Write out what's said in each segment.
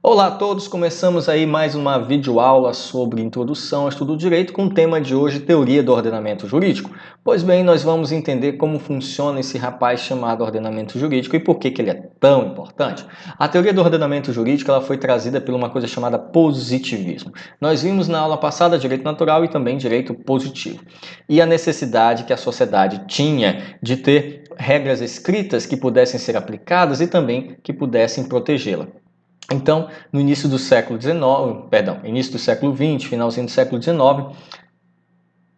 Olá a todos, começamos aí mais uma videoaula sobre Introdução ao Estudo do Direito com o tema de hoje, Teoria do Ordenamento Jurídico. Pois bem, nós vamos entender como funciona esse rapaz chamado ordenamento jurídico e por que ele é tão importante. A teoria do ordenamento jurídico ela foi trazida por uma coisa chamada positivismo. Nós vimos na aula passada direito natural e também direito positivo. E a necessidade que a sociedade tinha de ter regras escritas que pudessem ser aplicadas e também que pudessem protegê-la. Então, no início do século início do século XX, finalzinho do século XIX,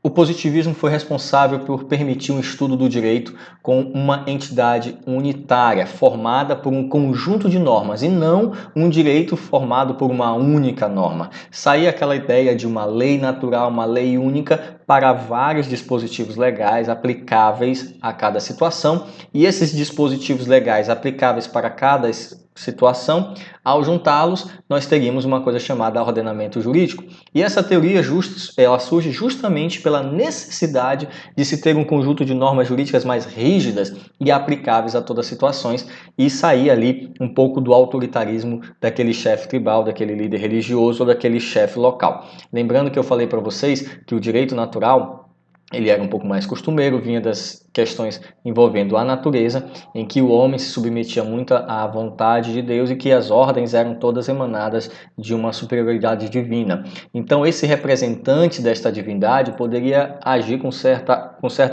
o positivismo foi responsável por permitir um estudo do direito com uma entidade unitária, formada por um conjunto de normas, e não um direito formado por uma única norma. Saía aquela ideia de uma lei natural, uma lei única, para vários dispositivos legais aplicáveis a cada situação, e esses dispositivos legais aplicáveis para cada situação, ao juntá-los, nós teríamos uma coisa chamada ordenamento jurídico. E essa teoria ela surge justamente pela necessidade de se ter um conjunto de normas jurídicas mais rígidas e aplicáveis a todas as situações e sair ali um pouco do autoritarismo daquele chefe tribal, daquele líder religioso ou daquele chefe local. Lembrando que eu falei para vocês que o direito natural ele era um pouco mais costumeiro, vinha das questões envolvendo a natureza, em que o homem se submetia muito à vontade de Deus e que as ordens eram todas emanadas de uma superioridade divina. Então, esse representante desta divindade poderia agir com certo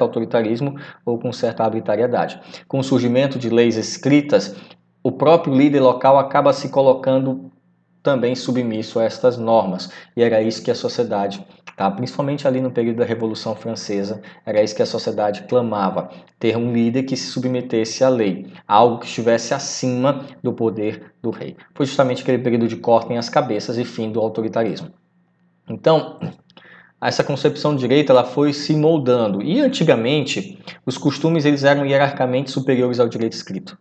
autoritarismo ou com certa arbitrariedade. Com o surgimento de leis escritas, o próprio líder local acaba se colocando também submisso a estas normas. E era isso que a sociedade, principalmente ali no período da Revolução Francesa, era isso que a sociedade clamava, ter um líder que se submetesse à lei, algo que estivesse acima do poder do rei. Foi justamente aquele período de cortem as cabeças e fim do autoritarismo. Então, essa concepção de direito ela foi se moldando e antigamente os costumes eles eram hierarquicamente superiores ao direito escrito.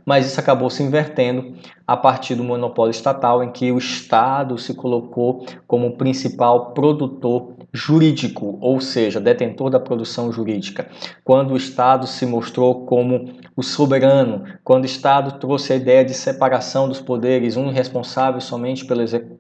Mas isso acabou se invertendo a partir do monopólio estatal, em que o Estado se colocou como principal produtor jurídico, ou seja, detentor da produção jurídica. Quando o Estado se mostrou como o soberano, quando o Estado trouxe a ideia de separação dos poderes, um responsável somente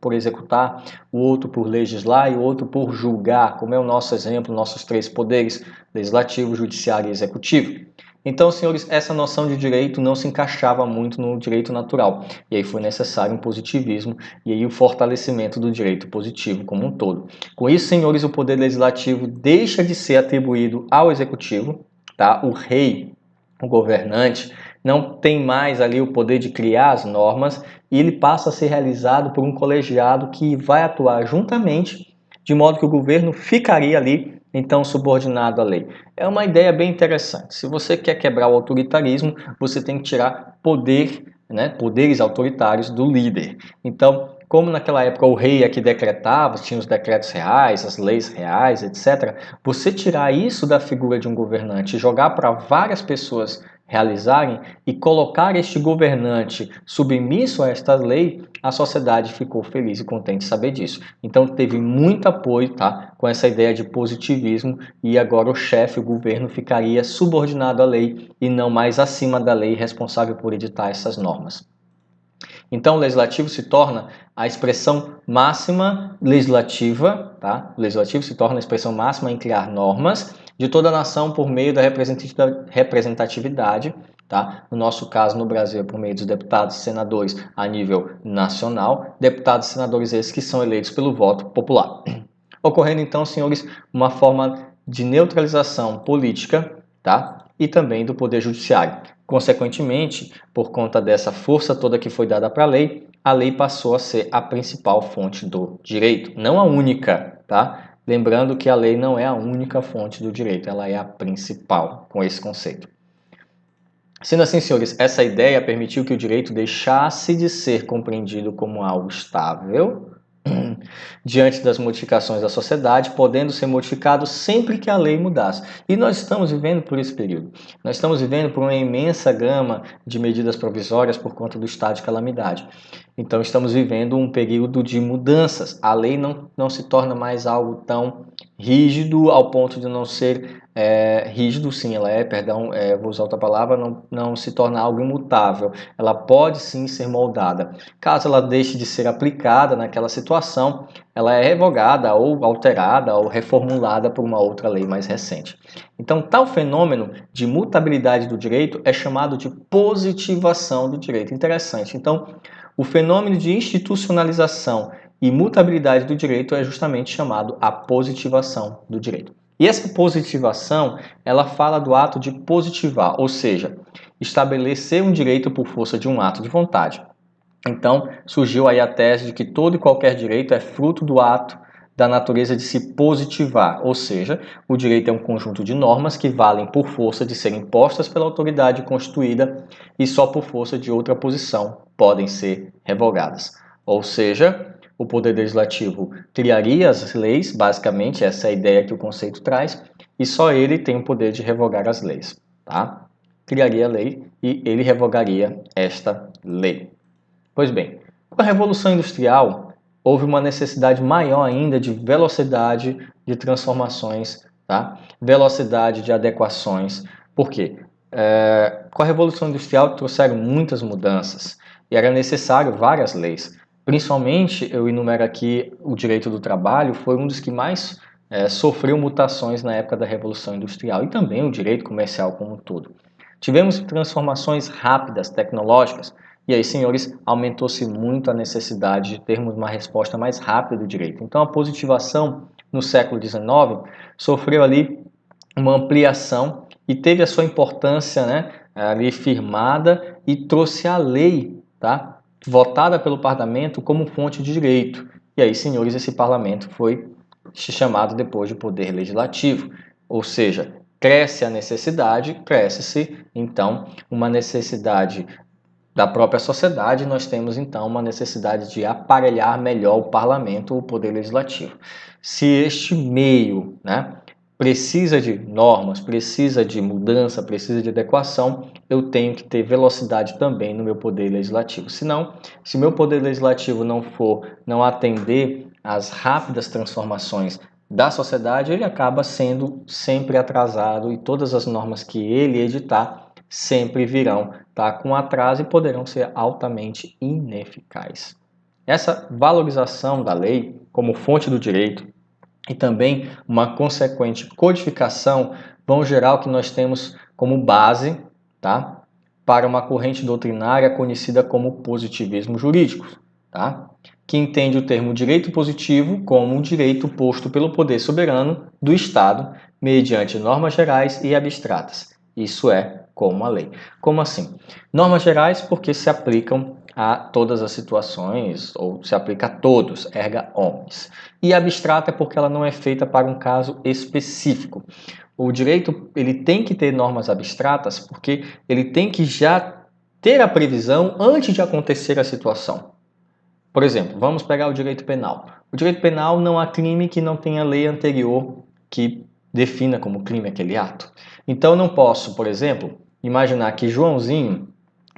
por executar, o outro por legislar e o outro por julgar, como é o nosso exemplo, nossos três poderes, legislativo, judiciário e executivo. Então, senhores, essa noção de direito não se encaixava muito no direito natural. E aí foi necessário um positivismo e aí o fortalecimento do direito positivo como um todo. Com isso, senhores, o poder legislativo deixa de ser atribuído ao executivo, O rei, o governante, não tem mais ali o poder de criar as normas e ele passa a ser realizado por um colegiado que vai atuar juntamente, de modo que o governo ficaria ali então subordinado à lei. É uma ideia bem interessante. Se você quer quebrar o autoritarismo, você tem que tirar poderes autoritários do líder. Então, como naquela época o rei é que decretava, tinha os decretos reais, as leis reais, etc., você tirar isso da figura de um governante e jogar para várias pessoas realizarem e colocar este governante submisso a estas leis, a sociedade ficou feliz e contente de saber disso. Então teve muito apoio, com essa ideia de positivismo e agora o chefe, o governo, ficaria subordinado à lei e não mais acima da lei responsável por editar essas normas. Então o legislativo se torna a expressão máxima legislativa, O legislativo se torna a expressão máxima em criar normas de toda a nação por meio da representatividade, No nosso caso, no Brasil, por meio dos deputados e senadores a nível nacional, deputados e senadores esses que são eleitos pelo voto popular. Ocorrendo então, senhores, uma forma de neutralização política, E também do poder judiciário. Consequentemente, por conta dessa força toda que foi dada para a lei passou a ser a principal fonte do direito, não a única, Lembrando que a lei não é a única fonte do direito, ela é a principal com esse conceito. Sendo assim, senhores, essa ideia permitiu que o direito deixasse de ser compreendido como algo estável diante das modificações da sociedade, podendo ser modificado sempre que a lei mudasse. E nós estamos vivendo por esse período. Nós estamos vivendo por uma imensa gama de medidas provisórias por conta do estado de calamidade. Então estamos vivendo um período de mudanças. A lei não se torna mais algo tão rígido ao ponto de não ser rígido, sim, ela é, perdão, vou usar outra palavra, não se torna algo imutável. Ela pode sim ser moldada. Caso ela deixe de ser aplicada naquela situação, ela é revogada ou alterada ou reformulada por uma outra lei mais recente. Então, tal fenômeno de mutabilidade do direito é chamado de positivação do direito. Interessante. Então, o fenômeno de institucionalização e mutabilidade do direito é justamente chamado a positivação do direito. E essa positivação, ela fala do ato de positivar, ou seja, estabelecer um direito por força de um ato de vontade. Então, surgiu aí a tese de que todo e qualquer direito é fruto do ato da natureza de se positivar, ou seja, o direito é um conjunto de normas que valem por força de serem impostas pela autoridade constituída e só por força de outra posição podem ser revogadas. Ou seja, o Poder Legislativo criaria as leis, basicamente, essa é a ideia que o conceito traz, e só ele tem o poder de revogar as leis. Tá? Criaria a lei e ele revogaria esta lei. Pois bem, com a Revolução Industrial, houve uma necessidade maior ainda de velocidade de transformações, tá? Velocidade de adequações. Por quê? Com a Revolução Industrial trouxeram muitas mudanças e era necessário várias leis. Principalmente, eu enumero aqui o direito do trabalho, foi um dos que mais sofreu mutações na época da Revolução Industrial e também o direito comercial como um todo. Tivemos transformações rápidas, tecnológicas, e aí, senhores, aumentou-se muito a necessidade de termos uma resposta mais rápida do direito. Então, a positivação no século XIX sofreu ali uma ampliação e teve a sua importância, né, ali firmada e trouxe a lei, tá, votada pelo parlamento como fonte de direito. E aí, senhores, esse parlamento foi chamado depois de poder legislativo, ou seja, cresce a necessidade, cresce-se então uma necessidade da própria sociedade, nós temos então uma necessidade de aparelhar melhor o parlamento, o poder legislativo. Se este meio, né, precisa de normas, precisa de mudança, precisa de adequação, eu tenho que ter velocidade também no meu poder legislativo. Senão, se meu poder legislativo não atender às rápidas transformações da sociedade, ele acaba sendo sempre atrasado e todas as normas que ele editar sempre virão com atraso e poderão ser altamente ineficazes. Essa valorização da lei como fonte do direito e também uma consequente codificação vão gerar o que nós temos como base, tá, para uma corrente doutrinária conhecida como positivismo jurídico, tá, que entende o termo direito positivo como um direito posto pelo poder soberano do Estado mediante normas gerais e abstratas. Isso é como a lei. Como assim? Normas gerais porque se aplicam a todas as situações, ou se aplica a todos, erga omnes. E abstrata é porque ela não é feita para um caso específico. O direito ele tem que ter normas abstratas porque ele tem que já ter a previsão antes de acontecer a situação. Por exemplo, vamos pegar o direito penal. O direito penal não há crime que não tenha lei anterior que defina como crime aquele ato. Então eu não posso, por exemplo, imaginar que Joãozinho,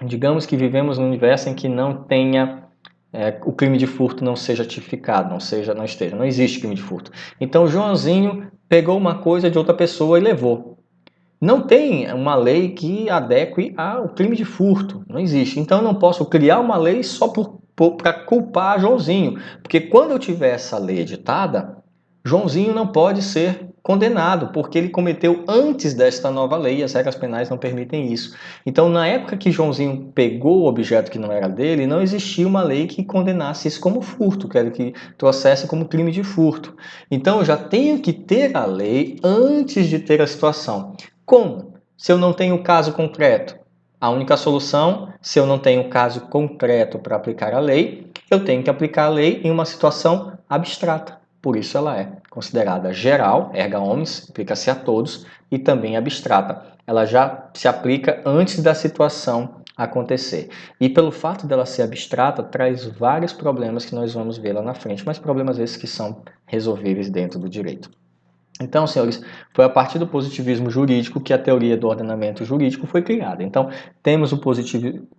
digamos que vivemos num universo em que não tenha o crime de furto não seja tipificado, não existe crime de furto. Então Joãozinho pegou uma coisa de outra pessoa e levou. Não tem uma lei que adeque ao crime de furto, não existe. Então eu não posso criar uma lei só para culpar Joãozinho, porque quando eu tiver essa lei editada, Joãozinho não pode ser condenado, porque ele cometeu antes desta nova lei e as regras penais não permitem isso. Então, na época que Joãozinho pegou o objeto que não era dele, não existia uma lei que condenasse isso como furto, que trouxesse como crime de furto. Então, eu já tenho que ter a lei antes de ter a situação. Como? Se eu não tenho caso concreto. A única solução, se eu não tenho caso concreto para aplicar a lei, eu tenho que aplicar a lei em uma situação abstrata. Por isso ela é considerada geral, erga omnes, aplica-se a todos, e também abstrata. Ela já se aplica antes da situação acontecer. E pelo fato dela ser abstrata, traz vários problemas que nós vamos ver lá na frente, mas problemas esses que são resolvíveis dentro do direito. Então, senhores, foi a partir do positivismo jurídico que a teoria do ordenamento jurídico foi criada. Então, temos o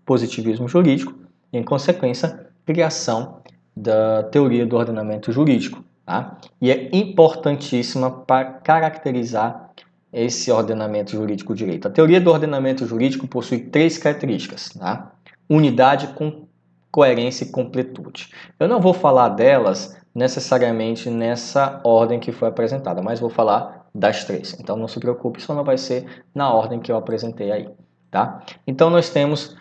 positivismo jurídico e, em consequência, criação da teoria do ordenamento jurídico. tá? E é importantíssima para caracterizar esse ordenamento jurídico direito. A teoria do ordenamento jurídico possui 3 características, tá? Unidade, coerência e completude. Eu não vou falar delas necessariamente nessa ordem que foi apresentada, mas vou falar das 3. Então não se preocupe, só não vai ser na ordem que eu apresentei aí, tá? Então nós temos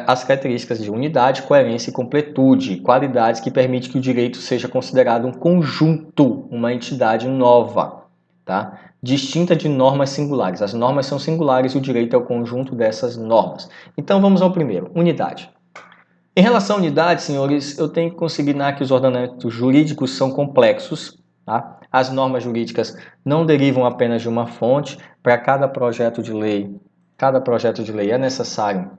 as características de unidade, coerência e completude, qualidades que permitem que o direito seja considerado um conjunto, uma entidade nova, tá? Distinta de normas singulares. As normas são singulares e o direito é o conjunto dessas normas. Então vamos ao primeiro, unidade. Em relação à unidade, senhores, eu tenho que consignar que os ordenamentos jurídicos são complexos, tá? As normas jurídicas não derivam apenas de uma fonte. Para cada projeto de lei é necessário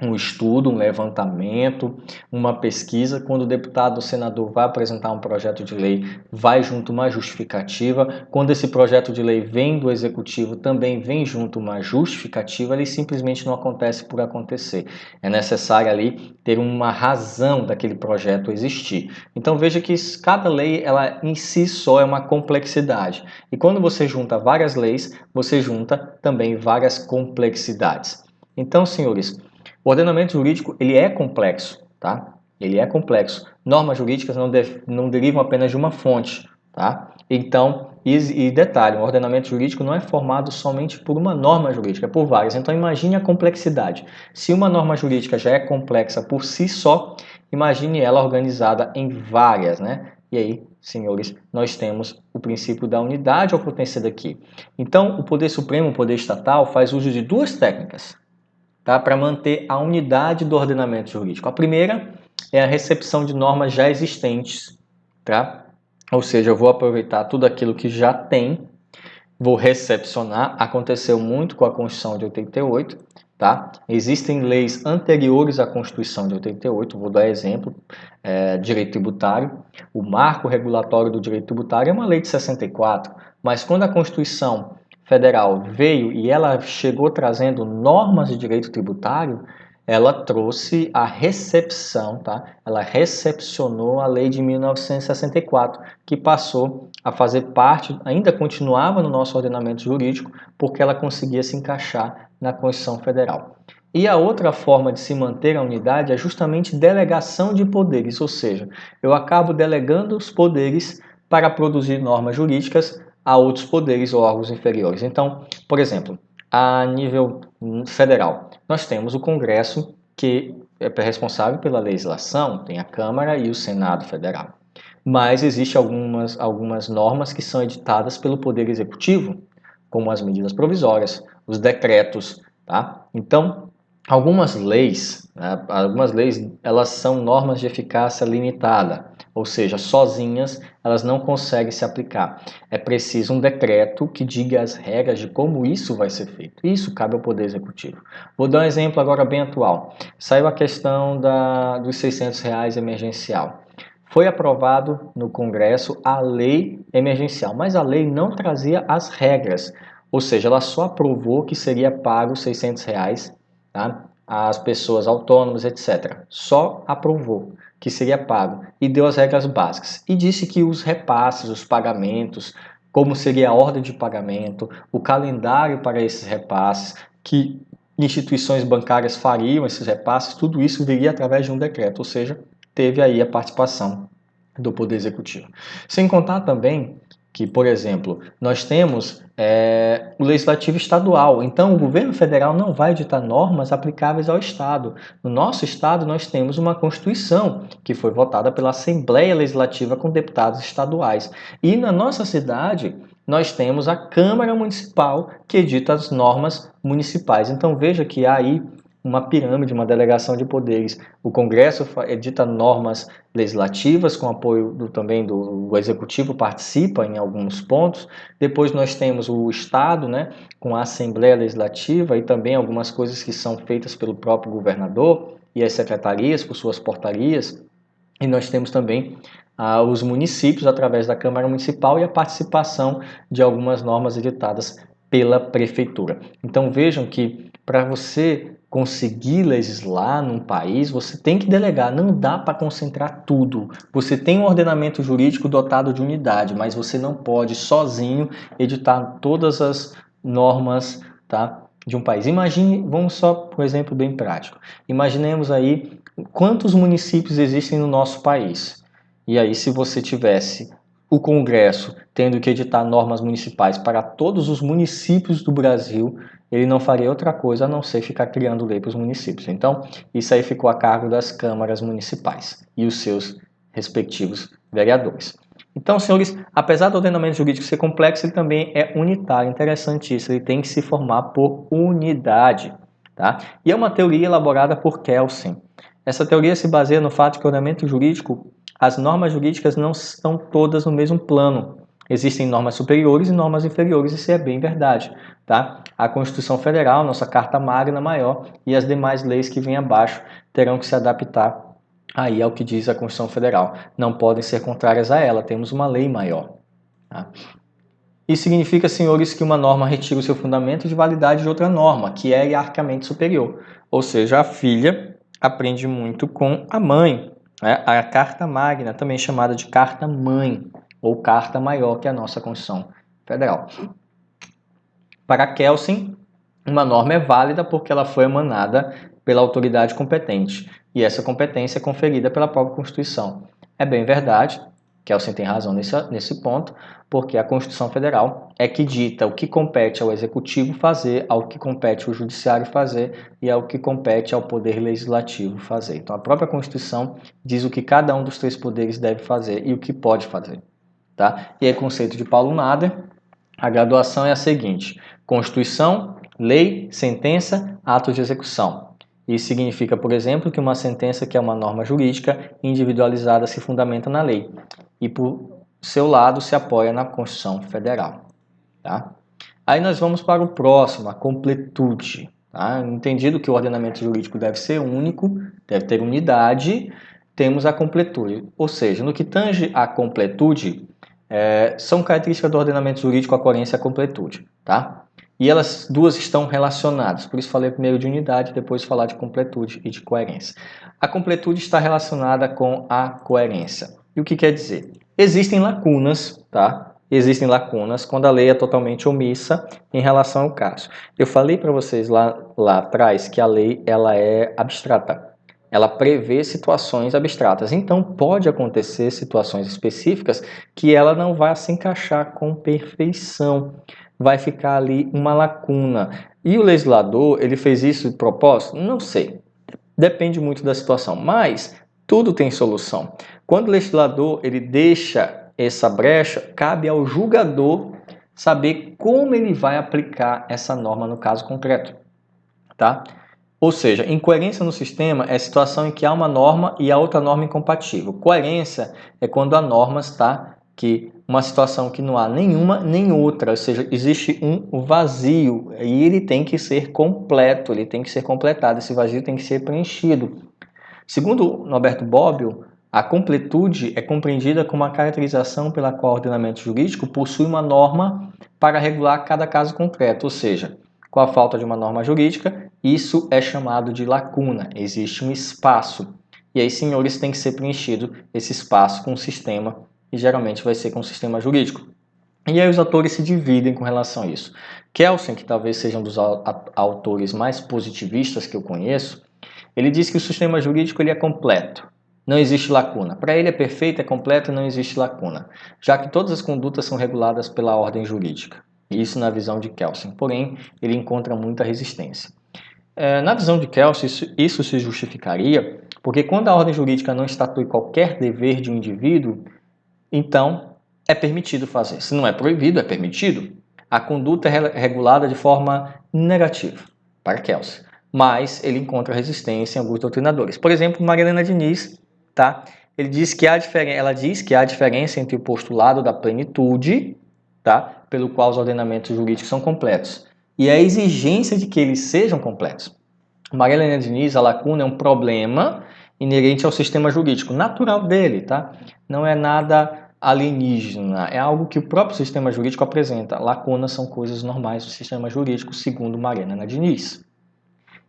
um estudo, um levantamento, uma pesquisa. Quando o deputado ou senador vai apresentar um projeto de lei, vai junto uma justificativa. Quando esse projeto de lei vem do executivo, também vem junto uma justificativa. Ele simplesmente não acontece por acontecer. É necessário ali ter uma razão daquele projeto existir. Então veja que cada lei, ela em si só é uma complexidade. E quando você junta várias leis, você junta também várias complexidades. Então, senhores, o ordenamento jurídico, ele é complexo, tá? Ele é complexo. Normas jurídicas não derivam apenas de uma fonte, tá? Então, e detalhe, o ordenamento jurídico não é formado somente por uma norma jurídica, é por várias. Então, imagine a complexidade. Se uma norma jurídica já é complexa por si só, imagine ela organizada em várias, né? E aí, senhores, nós temos o princípio da unidade ocorrência daqui. Então, o Poder Supremo, o Poder Estatal, faz uso de 2 técnicas, tá? Para manter a unidade do ordenamento jurídico. A primeira é a recepção de normas já existentes, tá? Ou seja, eu vou aproveitar tudo aquilo que já tem, vou recepcionar. Aconteceu muito com a Constituição de 88, tá? Existem leis anteriores à Constituição de 88, vou dar exemplo, direito tributário. O marco regulatório do direito tributário é uma lei de 64, mas quando a Constituição Federal veio e ela chegou trazendo normas de direito tributário, ela trouxe a recepção, tá? Ela recepcionou a lei de 1964, que passou a fazer parte, ainda continuava no nosso ordenamento jurídico, porque ela conseguia se encaixar na Constituição Federal. E a outra forma de se manter a unidade é justamente delegação de poderes, ou seja, eu acabo delegando os poderes para produzir normas jurídicas a outros poderes ou órgãos inferiores. Então, por exemplo, a nível federal, nós temos o Congresso, que é responsável pela legislação, tem a Câmara e o Senado Federal. Mas existem algumas normas que são editadas pelo Poder Executivo, como as medidas provisórias, os decretos, tá? Então, algumas leis, elas são normas de eficácia limitada, ou seja, sozinhas elas não conseguem se aplicar. É preciso um decreto que diga as regras de como isso vai ser feito. Isso cabe ao Poder Executivo. Vou dar um exemplo agora bem atual. Saiu a questão dos R$600 emergencial. Foi aprovado no Congresso a lei emergencial, mas a lei não trazia as regras, ou seja, ela só aprovou que seria pago R$600, tá? As pessoas autônomas, etc. Só aprovou que seria pago e deu as regras básicas. E disse que os repasses, os pagamentos, como seria a ordem de pagamento, o calendário para esses repasses, que instituições bancárias fariam esses repasses, tudo isso viria através de um decreto, ou seja, teve aí a participação do Poder Executivo. Sem contar também que, por exemplo, nós temos o Legislativo Estadual. Então, o governo federal não vai editar normas aplicáveis ao Estado. No nosso Estado, nós temos uma Constituição que foi votada pela Assembleia Legislativa com deputados estaduais. E na nossa cidade, nós temos a Câmara Municipal que edita as normas municipais. Então, veja que há aí uma pirâmide, uma delegação de poderes. O Congresso edita normas legislativas com apoio também do Executivo, participa em alguns pontos. Depois nós temos o Estado, né, com a Assembleia Legislativa e também algumas coisas que são feitas pelo próprio governador e as secretarias por suas portarias. E nós temos também os municípios através da Câmara Municipal e a participação de algumas normas editadas pela Prefeitura. Então vejam que para você conseguir legislar num país, você tem que delegar, não dá para concentrar tudo. Você tem um ordenamento jurídico dotado de unidade, mas você não pode sozinho editar todas as normas, tá, de um país. Imagine, vamos só por exemplo bem prático, imaginemos aí quantos municípios existem no nosso país. E aí, se você tivesse o Congresso tendo que editar normas municipais para todos os municípios do Brasil, ele não faria outra coisa a não ser ficar criando lei para os municípios. Então, isso aí ficou a cargo das câmaras municipais e os seus respectivos vereadores. Então, senhores, apesar do ordenamento jurídico ser complexo, ele também é unitário. Interessante isso, ele tem que se formar por unidade. Tá? E é uma teoria elaborada por Kelsen. Essa teoria se baseia no fato que o ordenamento jurídico, as normas jurídicas não estão todas no mesmo plano. Existem normas superiores e normas inferiores, isso é bem verdade. Tá? A Constituição Federal, nossa Carta Magna maior, e as demais leis que vêm abaixo terão que se adaptar aí ao que diz a Constituição Federal. Não podem ser contrárias a ela, temos uma lei maior. Tá? Isso significa, senhores, que uma norma retira o seu fundamento de validade de outra norma, que é hierarquicamente superior. Ou seja, a filha aprende muito com a mãe. Né? A Carta Magna, também chamada de Carta Mãe, ou Carta Maior, que é a nossa Constituição Federal. Para Kelsen, uma norma é válida porque ela foi emanada pela autoridade competente, e essa competência é conferida pela própria Constituição. É bem verdade, Kelsen tem razão nesse ponto, porque a Constituição Federal é que dita o que compete ao Executivo fazer, ao que compete ao Judiciário fazer e ao que compete ao Poder Legislativo fazer. Então, a própria Constituição diz o que cada um dos três poderes deve fazer e o que pode fazer. Tá? E aí, conceito de Paulo Nader, a graduação é a seguinte: Constituição, lei, sentença, ato de execução. Isso significa, por exemplo, que uma sentença, que é uma norma jurídica individualizada, se fundamenta na lei e, por seu lado, se apoia na Constituição Federal. Tá? Aí nós vamos para o próximo, a completude. Tá? Entendido que o ordenamento jurídico deve ser único, deve ter unidade, temos a completude. Ou seja, no que tange à completude, são características do ordenamento jurídico a coerência e a completude. Tá? E elas duas estão relacionadas, por isso falei primeiro de unidade, depois falar de completude e de coerência. A completude está relacionada com a coerência. E o que quer dizer? Existem lacunas, tá? Existem lacunas quando a lei é totalmente omissa em relação ao caso. Eu falei para vocês lá atrás que a lei ela é abstrata. Ela prevê situações abstratas. Então, pode acontecer situações específicas que ela não vai se encaixar com perfeição. Vai ficar ali uma lacuna. E o legislador, ele fez isso de propósito? Não sei. Depende muito da situação. Mas tudo tem solução. Quando o legislador ele deixa essa brecha, cabe ao julgador saber como ele vai aplicar essa norma no caso concreto. Tá? Ou seja, incoerência no sistema é a situação em que há uma norma e a outra norma incompatível. Coerência é quando a norma está uma situação que não há nenhuma nem outra, ou seja, existe um vazio e ele tem que ser completo, ele tem que ser completado, esse vazio tem que ser preenchido. Segundo Norberto Bobbio, a completude é compreendida como a caracterização pela qual o ordenamento jurídico possui uma norma para regular cada caso concreto, ou seja, com a falta de uma norma jurídica, isso é chamado de lacuna, existe um espaço. E aí, senhores, tem que ser preenchido esse espaço com um sistema, e geralmente vai ser com um sistema jurídico. E aí os autores se dividem com relação a isso. Kelsen, que talvez seja um dos autores mais positivistas que eu conheço, ele diz que o sistema jurídico ele é completo, não existe lacuna. Para ele é perfeito, é completo e não existe lacuna, já que todas as condutas são reguladas pela ordem jurídica. Isso na visão de Kelsen, porém ele encontra muita resistência. Na visão de Kelsen, isso se justificaria porque quando a ordem jurídica não estatui qualquer dever de um indivíduo, então é permitido fazer. Se não é proibido, é permitido. A conduta é regulada de forma negativa, para Kelsen. Mas ele encontra resistência em alguns doutrinadores. Por exemplo, Maria Helena Diniz, tá? Ela diz que há diferença entre o postulado da plenitude, tá? Pelo qual os ordenamentos jurídicos são completos, e a exigência de que eles sejam completos. Maria Helena Diniz, a lacuna é um problema inerente ao sistema jurídico, natural dele, tá? Não é nada alienígena, é algo que o próprio sistema jurídico apresenta. Lacunas são coisas normais do sistema jurídico, segundo Maria Helena Diniz.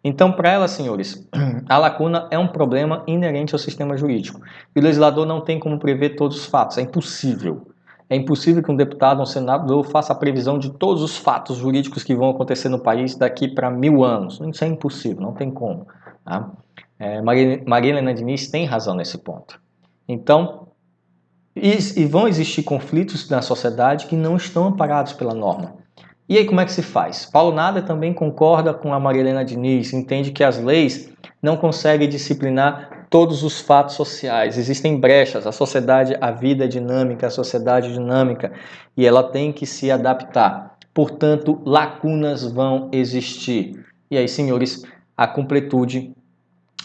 Então, para ela, senhores, a lacuna é um problema inerente ao sistema jurídico. E o legislador não tem como prever todos os fatos, é impossível. É impossível que um deputado ou um senador faça a previsão de todos os fatos jurídicos que vão acontecer no país daqui para 1000 anos. Isso é impossível, não tem como. Tá? Maria Helena Diniz tem razão nesse ponto. Então, e vão existir conflitos na sociedade que não estão amparados pela norma. E aí como é que se faz? Paulo Nader também concorda com a Maria Helena Diniz, entende que as leis não conseguem disciplinar todos os fatos sociais. Existem brechas, a vida é dinâmica, a sociedade é dinâmica e ela tem que se adaptar. Portanto, lacunas vão existir. E aí, senhores, a completude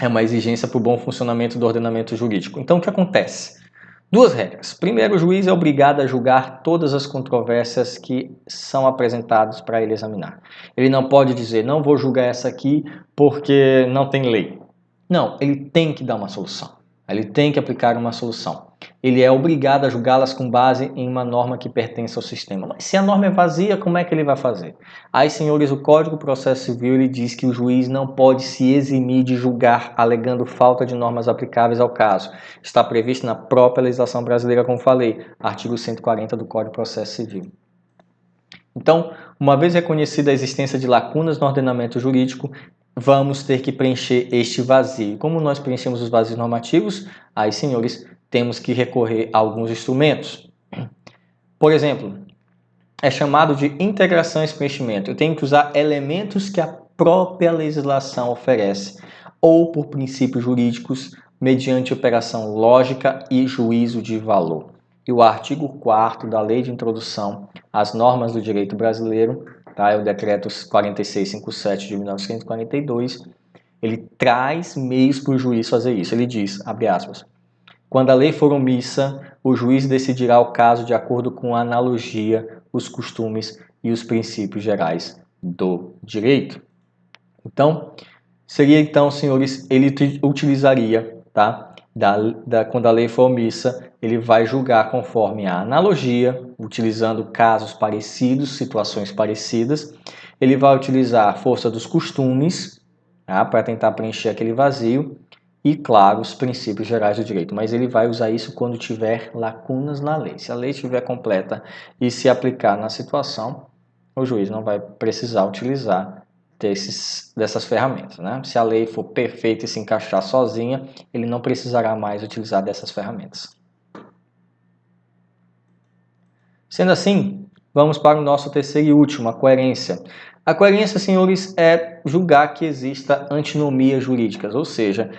é uma exigência para o bom funcionamento do ordenamento jurídico. Então, o que acontece? Duas regras. Primeiro, o juiz é obrigado a julgar todas as controvérsias que são apresentadas para ele examinar. Ele não pode dizer, não vou julgar essa aqui porque não tem lei. Não, ele tem que dar uma solução. Ele tem que aplicar uma solução. Ele é obrigado a julgá-las com base em uma norma que pertence ao sistema. Mas se a norma é vazia, como é que ele vai fazer? Aí, senhores, o Código de Processo Civil ele diz que o juiz não pode se eximir de julgar alegando falta de normas aplicáveis ao caso. Está previsto na própria legislação brasileira, como falei, artigo 140 do Código de Processo Civil. Então, uma vez reconhecida a existência de lacunas no ordenamento jurídico, vamos ter que preencher este vazio. Como nós preenchemos os vazios normativos? Aí, senhores, temos que recorrer a alguns instrumentos. Por exemplo, é chamado de integração e preenchimento. Eu tenho que usar elementos que a própria legislação oferece, ou por princípios jurídicos, mediante operação lógica e juízo de valor. E o artigo 4º da Lei de Introdução às Normas do Direito Brasileiro, tá? É o Decreto 4657 de 1942, ele traz meios para o juiz fazer isso. Ele diz, abre aspas, quando a lei for omissa, o juiz decidirá o caso de acordo com a analogia, os costumes e os princípios gerais do direito. Então, seria então, senhores, ele utilizaria, tá? Quando a lei for omissa, ele vai julgar conforme a analogia, utilizando casos parecidos, situações parecidas. Ele vai utilizar a força dos costumes, tá? Para tentar preencher aquele vazio. E, claro, os princípios gerais do direito. Mas ele vai usar isso quando tiver lacunas na lei. Se a lei estiver completa e se aplicar na situação, o juiz não vai precisar utilizar dessas ferramentas, né? Se a lei for perfeita e se encaixar sozinha, ele não precisará mais utilizar dessas ferramentas. Sendo assim, vamos para o nosso terceiro e último, a coerência. A coerência, senhores, é julgar que exista antinomia jurídicas, ou seja,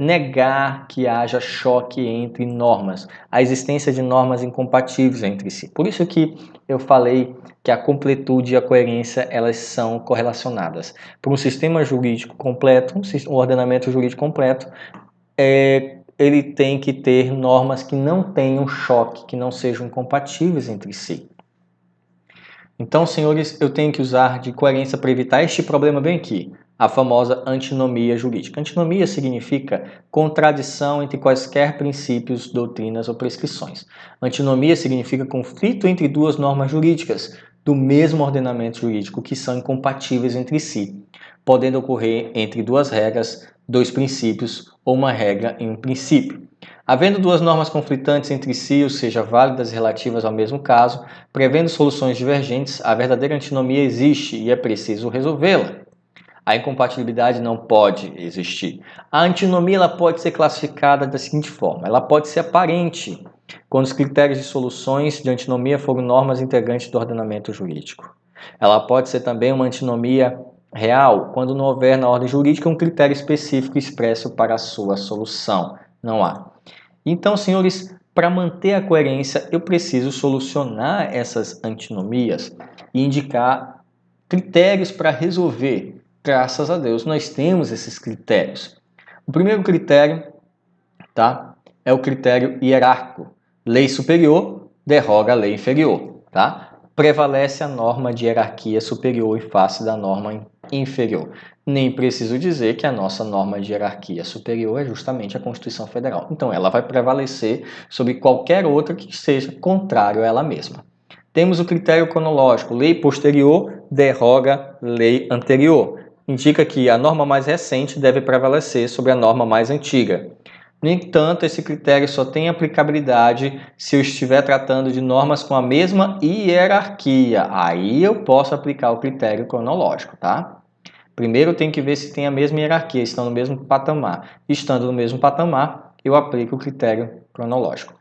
negar que haja choque entre normas, a existência de normas incompatíveis entre si. Por isso que eu falei que a completude e a coerência elas são correlacionadas. Para um sistema jurídico completo, um ordenamento jurídico completo, ele tem que ter normas que não tenham choque, que não sejam incompatíveis entre si. Então, senhores, eu tenho que usar de coerência para evitar este problema bem aqui, a famosa antinomia jurídica. Antinomia significa contradição entre quaisquer princípios, doutrinas ou prescrições. Antinomia significa conflito entre duas normas jurídicas do mesmo ordenamento jurídico que são incompatíveis entre si, podendo ocorrer entre duas regras, dois princípios ou uma regra e um princípio. Havendo duas normas conflitantes entre si, ou seja, válidas e relativas ao mesmo caso, prevendo soluções divergentes, a verdadeira antinomia existe e é preciso resolvê-la. A incompatibilidade não pode existir. A antinomia ela pode ser classificada da seguinte forma: ela pode ser aparente, quando os critérios de soluções de antinomia foram normas integrantes do ordenamento jurídico. Ela pode ser também uma antinomia real, quando não houver na ordem jurídica um critério específico expresso para a sua solução. Não há. Então, senhores, para manter a coerência, eu preciso solucionar essas antinomias e indicar critérios para resolver. Graças a Deus, nós temos esses critérios. O primeiro critério, tá, é o critério hierárquico. Lei superior derroga a lei inferior, tá? Prevalece a norma de hierarquia superior em face da norma inferior. Nem preciso dizer que a nossa norma de hierarquia superior é justamente a Constituição Federal. Então, ela vai prevalecer sobre qualquer outra que seja contrário a ela mesma. Temos o critério cronológico. Lei posterior derroga lei anterior. indica que a norma mais recente deve prevalecer sobre a norma mais antiga. No entanto, esse critério só tem aplicabilidade se eu estiver tratando de normas com a mesma hierarquia. Aí eu posso aplicar o critério cronológico, tá? Primeiro eu tenho que ver se tem a mesma hierarquia, estão no mesmo patamar. Estando no mesmo patamar, eu aplico o critério cronológico.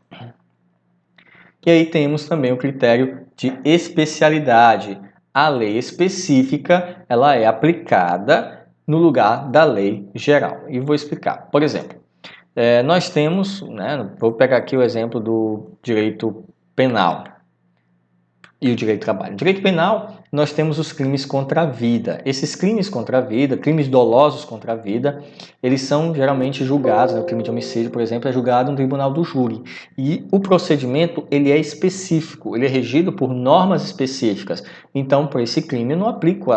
E aí temos também o critério de especialidade. A lei específica, ela é aplicada no lugar da lei geral. E vou explicar. Por exemplo, nós temos, vou pegar aqui o exemplo do direito penal e o direito do trabalho. No direito penal, nós temos os crimes contra a vida. Esses crimes contra a vida, crimes dolosos contra a vida, eles são geralmente julgados, o crime de homicídio, por exemplo, é julgado no tribunal do júri. E o procedimento, ele é específico, ele é regido por normas específicas. Então, para esse crime, eu não aplico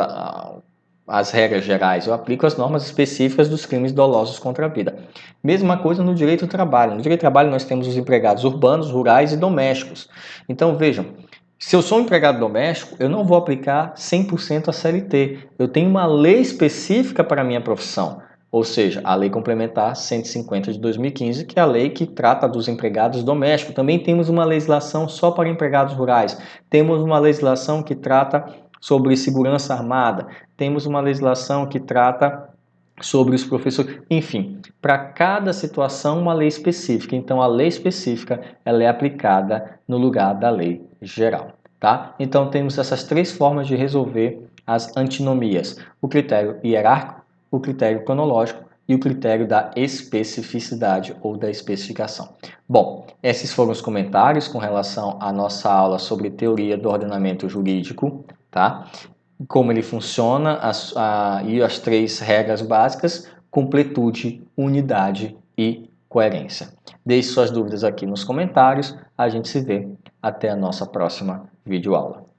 as regras gerais, eu aplico as normas específicas dos crimes dolosos contra a vida. Mesma coisa no direito do trabalho. No direito do trabalho, nós temos os empregados urbanos, rurais e domésticos. Então, vejam, se eu sou um empregado doméstico, eu não vou aplicar 100% a CLT. Eu tenho uma lei específica para a minha profissão, ou seja, a Lei Complementar 150 de 2015, que é a lei que trata dos empregados domésticos. Também temos uma legislação só para empregados rurais. Temos uma legislação que trata sobre segurança armada. Temos uma legislação que trata sobre os professores, enfim, para cada situação uma lei específica. Então a lei específica ela é aplicada no lugar da lei geral, tá? Então temos essas três formas de resolver as antinomias: o critério hierárquico, o critério cronológico e o critério da especificidade ou da especificação. Bom, esses foram os comentários com relação à nossa aula sobre teoria do ordenamento jurídico, tá? Como ele funciona e as três regras básicas: completude, unidade e coerência. Deixe suas dúvidas aqui nos comentários. A gente se vê até a nossa próxima videoaula.